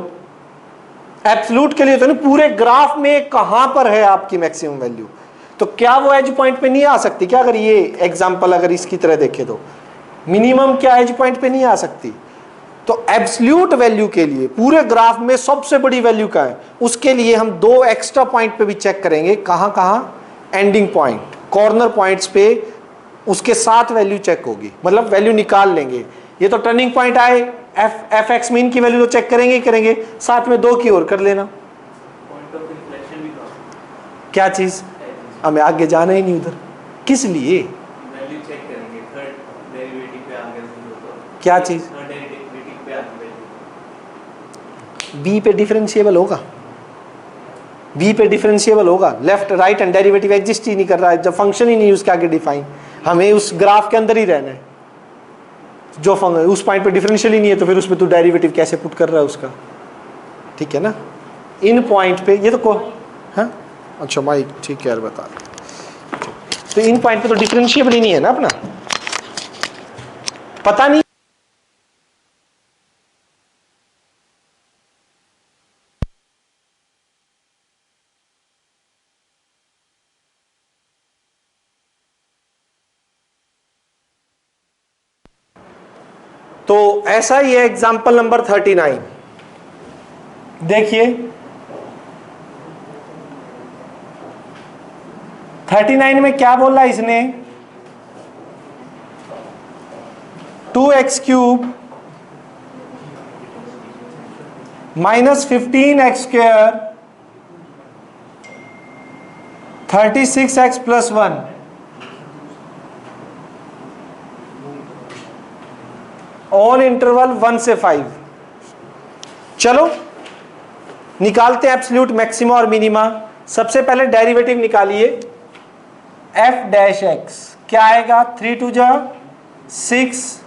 एब्सोल्यूट के लिए तो नहीं, पूरे ग्राफ में कहां पर है आपकी मैक्सिमम वैल्यू, तो क्या वो एज पॉइंट पे नहीं आ सकती क्या? अगर ये एग्जांपल अगर इसकी तरह देखें तो मिनिमम क्या एज पॉइंट पे नहीं आ सकती? तो एब्सोल्यूट वैल्यू के लिए पूरे ग्राफ में सबसे बड़ी वैल्यू क्या है, उसके लिए हम दो एक्स्ट्रा पॉइंट पे भी चेक करेंगे। कहां कहां? एंडिंग पॉइंट, कॉर्नर पॉइंट्स पे उसके साथ वैल्यू चेक होगी, मतलब वैल्यू निकाल लेंगे। ये तो टर्निंग पॉइंट आए, एफ एक्स मीन की वैल्यू तो चेक करेंगे ही करेंगे, साथ में दो की और कर लेना। पॉइंट ऑफ इन्फ्लेक्शन भी कहा। क्या चीज? हमें आगे जाना ही नहीं उधर, किस लिए? वैल्यू चेक करेंगे थर्ड डेरिवेटिव पे आ गया तो क्या चीज? थर्ड डेरिवेटिव पे आ गई वैल्यू। बी पे डिफरेंशिएबल होगा, बी पे डिफरेंशिएबल होगा, left right and derivative exist ही नहीं कर रहा है, जब फंक्शन ही नहीं उसके आगे डिफाइन। हमें उस ग्राफ के अंदर ही रहना है, जो उस पॉइंट पे डिफरेंशियल ही नहीं है तो फिर उसमें तू डेरिवेटिव कैसे पुट कर रहा है उसका? ठीक है ना? इन पॉइंट पे ये तो को हाँ अच्छा भाई ठीक है यार बता, तो इन पॉइंट पे तो डिफरेंशिएबल ही नहीं है ना अपना, पता नहीं। तो ऐसा ही है एग्जाम्पल नंबर 39। देखिए 39 में क्या बोला इसने? 2x³ minus 15x² 36x + 1 all interval 1 से 5। चलो निकालते हैं एब्सोल्यूट मैक्सिमा और मिनिमा। सबसे पहले डेरिवेटिव निकालिए, f' क्या आएगा? 3 2 जा 6,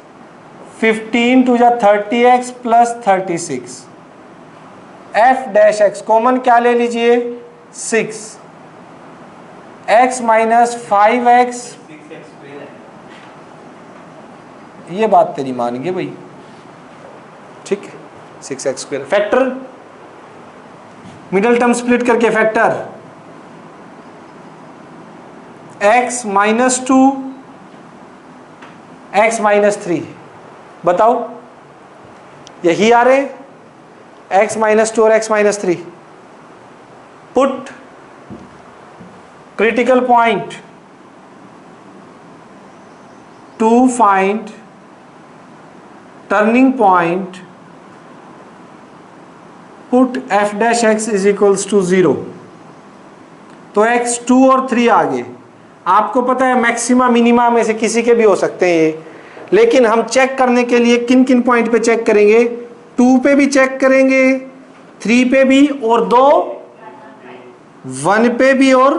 15 2 जा 30x + 36। f' कॉमन क्या ले लीजिए? 6 x - 5x। ये बात तेरी मान गए भाई, ठीक है। 6x² factor, middle term split करके फैक्टर x - 2 x - 3। बताओ यही आ रहे x - 2 और x - 3। Put critical point to find turning point, put f' is equals to 0। तो x 2 और 3 आ गए। आपको पता है मैक्सिमा मिनिमा में से किसी के भी हो सकते हैं ये, लेकिन हम चेक करने के लिए किन किन पॉइंट पे चेक करेंगे? 2 पे भी चेक करेंगे, 3 पे भी, और 1 पे भी और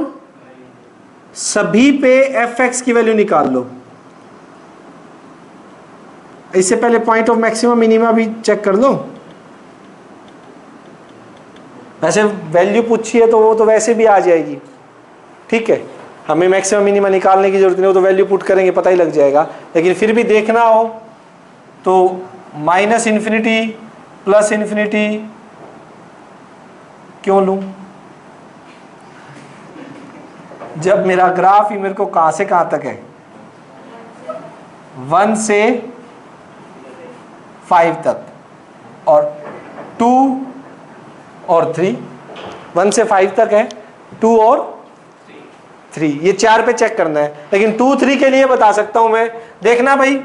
सभी पे एफ एक्स की वैल्यू निकाल लो। इससे पहले पॉइंट ऑफ मैक्सिमम मिनिमा भी चेक कर लो। वैसे वैल्यू पूछी है तो वो तो वैसे भी आ जाएगी, ठीक है, हमें मैक्सिमम मिनिमा निकालने की जरूरत नहीं, वो तो वैल्यू पुट करेंगे पता ही लग जाएगा। लेकिन फिर भी देखना हो तो माइनस इन्फिनिटी प्लस इन्फिनिटी क्यों लूं, जब मेरा ग्राफ ही मेरे को कहां से कहां तक है, 1 से 5 तक, और 2 और 3, 1 से 5 तक है, 2 और 3, ये 4 पे चेक करना है। लेकिन 2 3 के लिए बता सकता हूं मैं, देखना भाई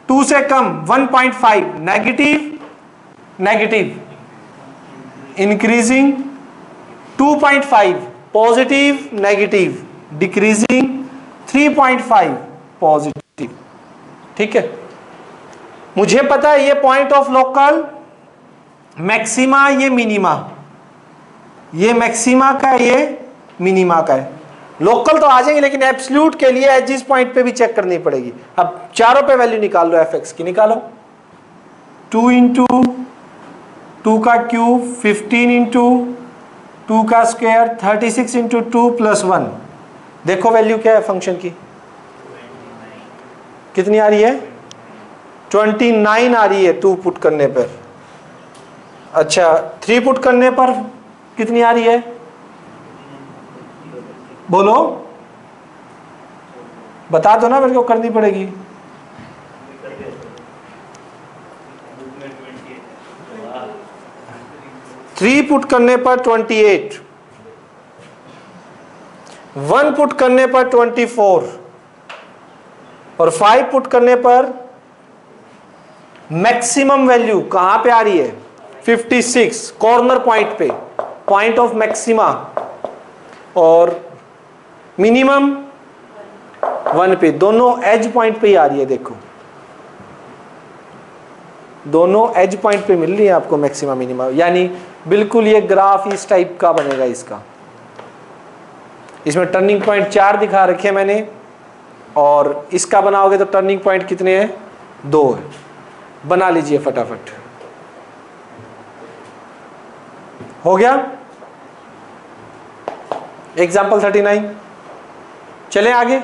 2 से कम 1.5 negative negative, increasing 2.5 positive negative, decreasing 3.5 positive, ठीक है। मुझे पता है ये पॉइंट ऑफ लोकल मैक्सिमा, ये मिनिमा, ये मैक्सिमा का है, ये मिनिमा का है। लोकल तो आ जाएंगे लेकिन एब्सोल्यूट के लिए एजिस पॉइंट पे भी चेक करनी पड़ेगी। अब चारों पे वैल्यू निकाल लो एफ एक्स की, निकालो। 2 इंटू 2 का क्यूब 15 इंटू 2 का स्क्वायर 36 इंटू 2 प्लस 1। देखो वैल्यू क्या है फंक्शन की, कितनी आ रही है, 29 आ रही है 2 पुट करने पर। अच्छा 3 पुट करने पर कितनी आ रही है, बोलो, बता दो ना, मेरे को करनी पड़ेगी। 3 पुट करने पर 28, 1 पुट करने पर 24 और 5 पुट करने पर मैक्सिमम वैल्यू कहां पे आ रही है, 56 कॉर्नर पॉइंट पे, पॉइंट ऑफ मैक्सिमा, और मिनिमम 1 पे, दोनों एज पॉइंट पे ही आ रही है। देखो दोनों एज पॉइंट पे मिल रही है आपको मैक्सिमा मिनिमा, यानी बिल्कुल ये ग्राफ इस टाइप का बनेगा इसका। इसमें टर्निंग पॉइंट 4 दिखा रखे मैंने, और इसका बनाओगे तो टर्निंग पॉइंट कितने हैं, 2 है। बना लीजिए फटाफट, हो गया एग्जाम्पल 39। चले आगे,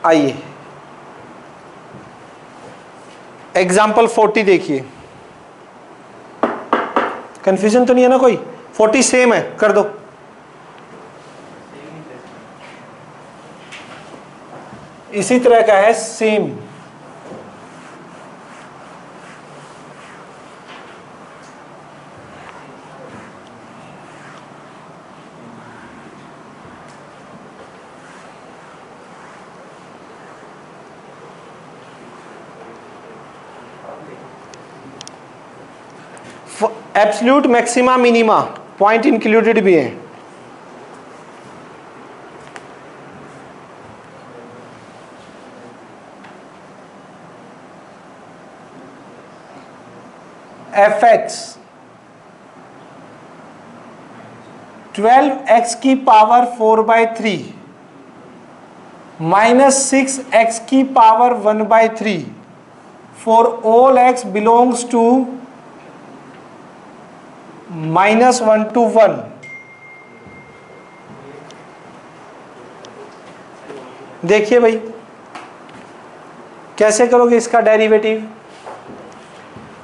आइए एग्जाम्पल 40 देखिए। कंफ्यूजन तो नहीं है ना कोई, 40 सेम है, कर दो। इसी तरह का है same, absolute maxima minima point included भी है। एफ एक्स 12x की पावर 4/3 माइनस 6x की power 1/3 for all x belongs to -1 to 1। देखिए भाई कैसे करोगे इसका डेरिवेटिव,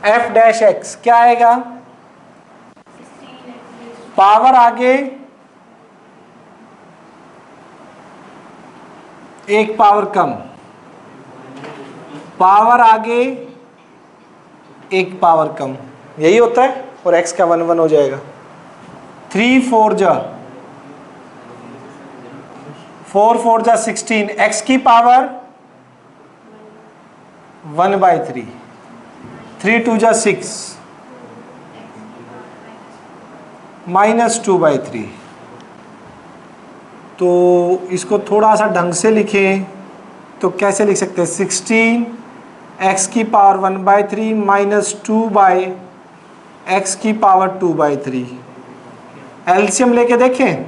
f डैश x क्या आएगा, पावर आगे एक पावर कम, पावर आगे एक पावर कम, यही होता है, और x का 1 1 हो जाएगा। 3 4 जा 4 4 जा 16, x की पावर 1/3, 3 2 जा 6, -2/3। तो इसको थोड़ा सा ढंग से लिखें तो कैसे लिख सकते हैं, 16 x की पावर 1/3 -2/x की पावर 2/3। एलसीएम लेके देखें,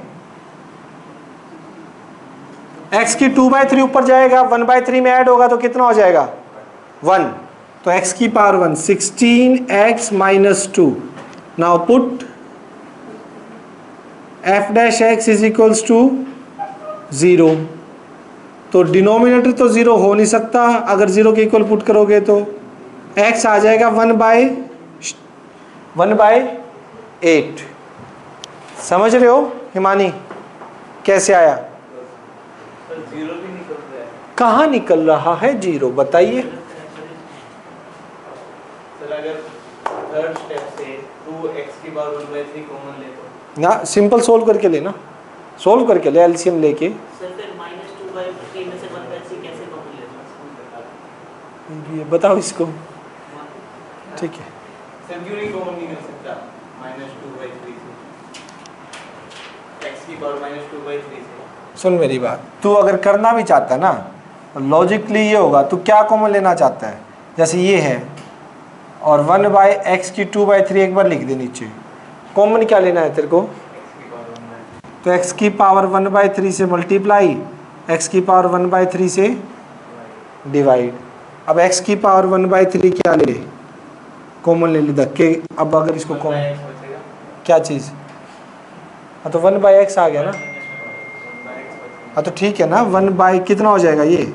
x की 2/3 ऊपर जाएगा, 1/3 में ऐड होगा तो कितना हो जाएगा 1, तो x की power 1, 16x minus 2। Now put f dash x is equals to 0। तो डिनोमिनेटर तो 0 हो नहीं सकता, अगर 0 के इक्वल पुट करोगे तो x आ जाएगा 1/8। समझ रहे हो हिमानी कैसे आया? सर जीरो भी निकल रहा है। कहाँ निकल रहा है 0 बताइए? सर अगर थर्ड स्टेप से 2x की पावर 1/3 कॉमन ले तो ना सिंपल सोल्व करके लेना, सोल्व करके ले एलसीएम लेके। सर फिर -2/3 में से 1/3 कैसे कॉमन लेना? ये बताओ इसको, ठीक है। सर क्यों नहीं कॉमन नहीं कर सकता -2/3 से, x की पावर -2/3 से? सुन मेरी बात, तू अगर करना भी चाहता है ना तो लॉजिकली ये होगा, तू क्या कॉमन लेना चाहता है? जैसे ये है और 1/x की 2/3 एक बार लिख दे नीचे, कॉमन क्या लेना है तेरे को? तो x की पावर 1/3 से मल्टीप्लाई, x की पावर 1/3 से डिवाइड। अब x की पावर 1/3 क्या ले, कॉमन ले ली धक्के। अब अगर इसको कॉमन क्या चीज़, हाँ तो 1/x आ गया ना, हाँ तो ठीक है ना, 1 कितना हो जाएगा ये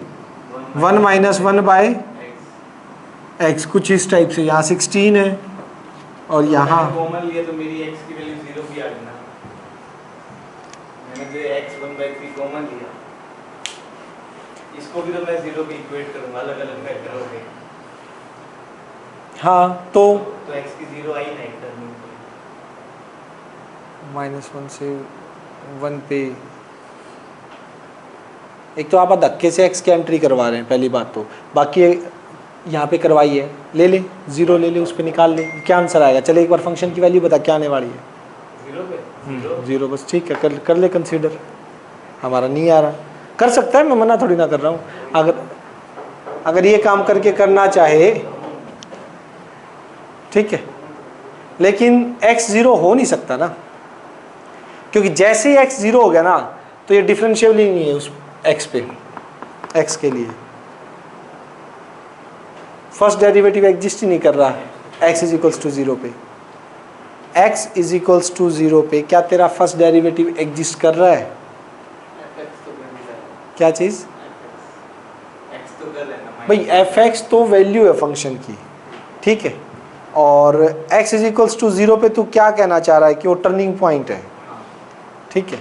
1 माइनस 1/x, कुछ इस टाइप से। यहाँ 16 है और यहाँ कॉमन लिया तो मेरी x की वैल्यू 0 भी आ गई ना। मैंने जो x 1/3 कॉमन लिया, इसको भी तो मैं 0 भी इक्वेट करूंगा, अलग अलग फैक्टर हो गए हाँ तो x की 0 आई ना एक टर्म -1 से 1 पे। एक तो आप धक्के से x की एंट्री करवा रहे हैं पहली बात, तो बाकी यहाँ पे करवाई है, ले ले 0 ले ले, उस पर निकाल ले, क्या आंसर आएगा? चले एक बार फंक्शन की वैल्यू बता क्या आने वाली है? 0 पे 0 बस, ठीक है, कर ले कंसीडर। हमारा नहीं आ रहा, कर सकता है, मैं मना थोड़ी ना कर रहा हूँ। अगर ये काम करके करना चाहे ठीक है, लेकिन x 0 हो नहीं सकता ना, क्योंकि जैसे ही x 0 हो गया ना तो ये डिफरेंशियल ही नहीं है उस x पे, x के लिए फर्स्ट डेरिवेटिव एग्जिस्ट ही नहीं कर रहा है x इज इक्वल्स टू 0 पे। x इज इक्वल्स टू 0 पे क्या तेरा फर्स्ट डेरिवेटिव एग्जिस्ट कर रहा है? fx तो कर दिया, क्या चीज़? x तो कर लेना भाई fx तो वैल्यू है फंक्शन की, ठीक है, और x इज इक्वल्स टू 0 पे तू क्या कहना चाह रहा है कि वो टर्निंग पॉइंट है, ठीक है,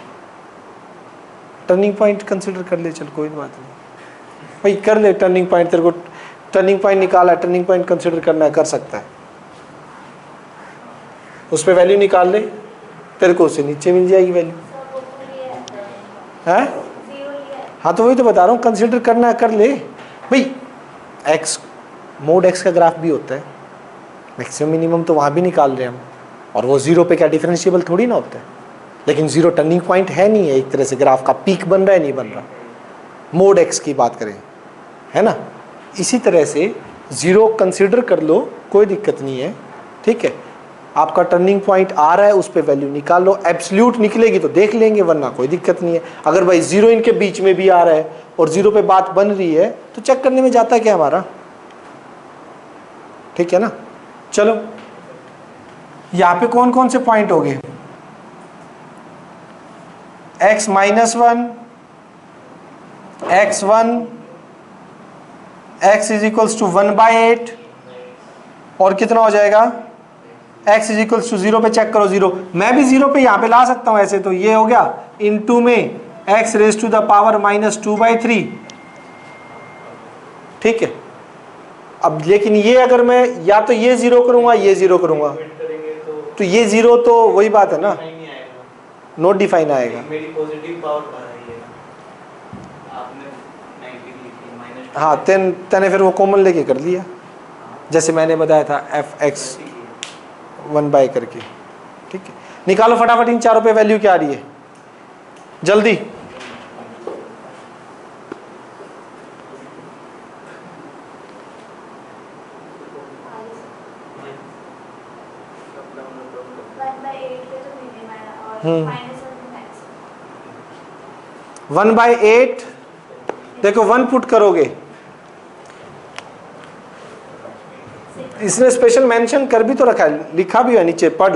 टर्निंग पॉइंट कंसिडर कर ले, चल कोई बात नहीं भाई, कर ले टर्निंग पॉइंट, तेरे को टर्निंग पॉइंट निकाला, टर्निंग पॉइंट कंसिडर करना है, कर सकता है, उस पर वैल्यू निकाल ले, तेरे को उससे नीचे मिल जाएगी वैल्यू है। हाँ तो वही तो बता रहा हूँ, कंसिडर करना है कर ले भाई। x मोड x का ग्राफ भी होता है, मैक्सिमम मिनिमम तो वहाँ भी निकाल रहे हैं हम, और वो 0 पे क्या डिफरेंशिएबल थोड़ी ना होता है, लेकिन 0 टर्निंग पॉइंट है नहीं है, एक तरह से ग्राफ का पीक बन रहा है नहीं बन रहा, मोड x की बात करें, है ना। इसी तरह से 0 कंसिडर कर लो, कोई दिक्कत नहीं है, ठीक है। आपका टर्निंग पॉइंट आ रहा है, उस पर वैल्यू निकाल लो, एब्सोल्यूट निकलेगी तो देख लेंगे, वरना कोई दिक्कत नहीं है। अगर भाई 0 इनके बीच में भी आ रहा है और 0 पे बात बन रही है तो चेक करने में जाता है क्या हमारा, ठीक है ना। चलो यहाँ पे कौन कौन से पॉइंट हो गए? x -1, x1, x is equals to 1/8 और कितना हो जाएगा x इज इक्वल्स टू 0 पे चेक करो 0, मैं भी 0 पे यहाँ पे ला सकता हूँ ऐसे, तो ये हो गया इनटू में x raise to the power -2/3, ठीक है। अब लेकिन ये अगर मैं या तो ये 0 करूँगा ये 0 करूँगा करेंगे तो ये 0 तो वही बात है ना, नहीं आएगा, नोट डिफाइन आएगा। मेरी पॉजिटिव पावर बाहर आई है ना, आपने नेगेटिव लिखी -2। हाँ तेने फिर वो कॉमन लेके कर लिया, जैसे मैंने बताया था fx 1 करके, ठीक है। निकालो फटाफट इन चारों पे वैल्यू क्या आ रही है, जल्दी। -1/8 1/8 देखो 1 पुट करोगे, इसने स्पेशल मेंशन कर भी तो रखा है, लिखा भी है नीचे, पढ़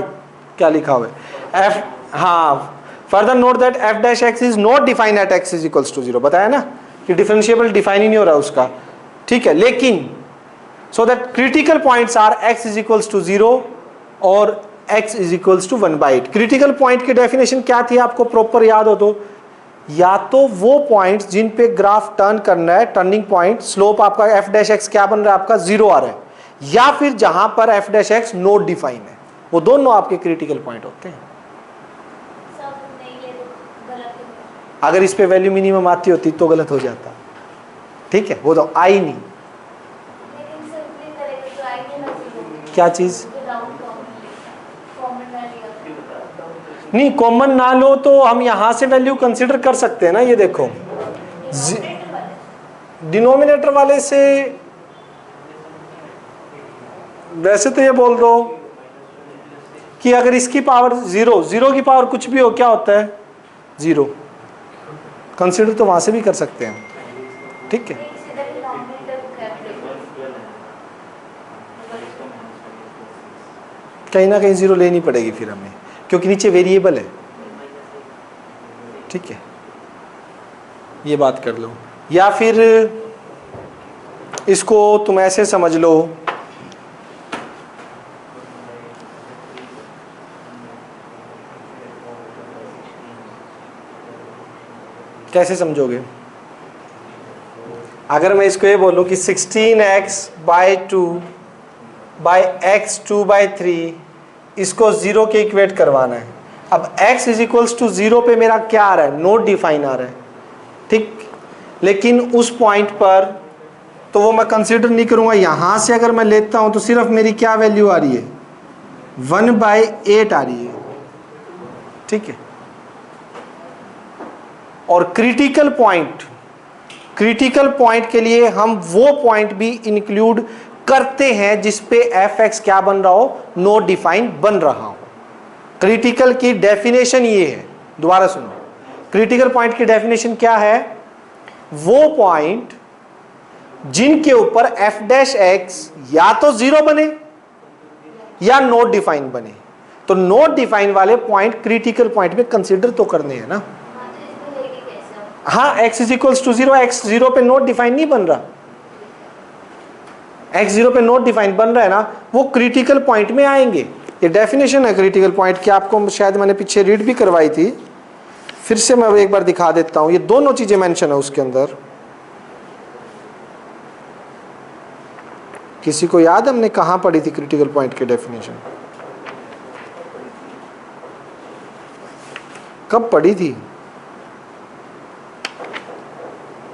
क्या लिखा हुआ है। एफ, हाँ, further note that f dash x is not defined at x is equals to 0, बताया ना कि डिफरेंशिएबल डिफाइन ही नहीं हो रहा उसका, ठीक है। लेकिन so that critical points are x is equals to 0 और x is equals to 1/8। Critical point की डेफिनेशन क्या थी आपको प्रॉपर याद हो तो, या तो वो पॉइंट्स जिन पे ग्राफ टर्न करना है, टर्निंग पॉइंट, स्लोप आपका एफ डैश एक्स क्या बन रहा है आपका 0 आ रहा है, या फिर जहां पर F dash x not define है, वो दोनों आपके क्रिटिकल पॉइंट होते हैं। सब नहीं ले तो गलत है। अगर इस पे वैल्यू मिनिमम आती होती तो गलत हो जाता, ठीक है, वो तो आई नहीं। लेकिन सिंपली करेगा तो आएंगे ना 0 क्या चीज विदाउट कॉमन वैल्यू। नहीं, कॉमन ना लो तो हम यहां से वैल्यू कंसिडर कर सकते हैं ना, ये देखो डिनोमिनेटर वाले से, वैसे तो ये बोल दो कि अगर इसकी पावर 0, 0 की पावर कुछ भी हो क्या होता है 0, कंसिडर तो वहां से भी कर सकते हैं, ठीक है। कहीं ना कहीं 0 लेनी पड़ेगी फिर हमें, क्योंकि नीचे वेरिएबल है, ठीक है, ये बात कर लो। या फिर इसको तुम ऐसे समझ लो, कैसे समझोगे? अगर मैं इसको ये बोलूं कि 16x/2 बाई x2/3 इसको 0 के इक्वेट करवाना है। अब x इज इक्वल्स टू 0 पे मेरा क्या आ रहा है, नोट डिफाइन आ रहा है, ठीक। लेकिन उस पॉइंट पर तो वो मैं कंसीडर नहीं करूंगा। यहां से अगर मैं लेता हूं तो सिर्फ मेरी क्या वैल्यू आ रही है 1/8 आ रही है, ठीक है। और क्रिटिकल पॉइंट के लिए हम वो पॉइंट भी इंक्लूड करते हैं जिस पे एफ एक्स क्या बन रहा हो, नोट डिफाइन बन रहा हो। क्रिटिकल की डेफिनेशन ये है, दोबारा सुनो, क्रिटिकल पॉइंट की डेफिनेशन क्या है, वो पॉइंट जिनके ऊपर एफ डैश एक्स या तो 0 बने या नोट डिफाइन बने। तो नोट डिफाइन वाले पॉइंट क्रिटिकल पॉइंट में कंसीडर तो करने हैं ना। हाँ, x is equals to 0, x 0 पे नोट डिफाइन नहीं बन रहा, x 0 पे नोट डिफाइन बन रहा है ना, वो क्रिटिकल पॉइंट में आएंगे। ये डेफिनेशन है क्रिटिकल पॉइंट की, आपको शायद मैंने पीछे रीड भी करवाई थी, फिर से मैं एक बार दिखा देता हूं। ये दोनों चीजें मेंशन है उसके अंदर। किसी को याद हमने कहां पढ़ी थी क्रिटिकल पॉइंट की डेफिनेशन, कब पढ़ी थी?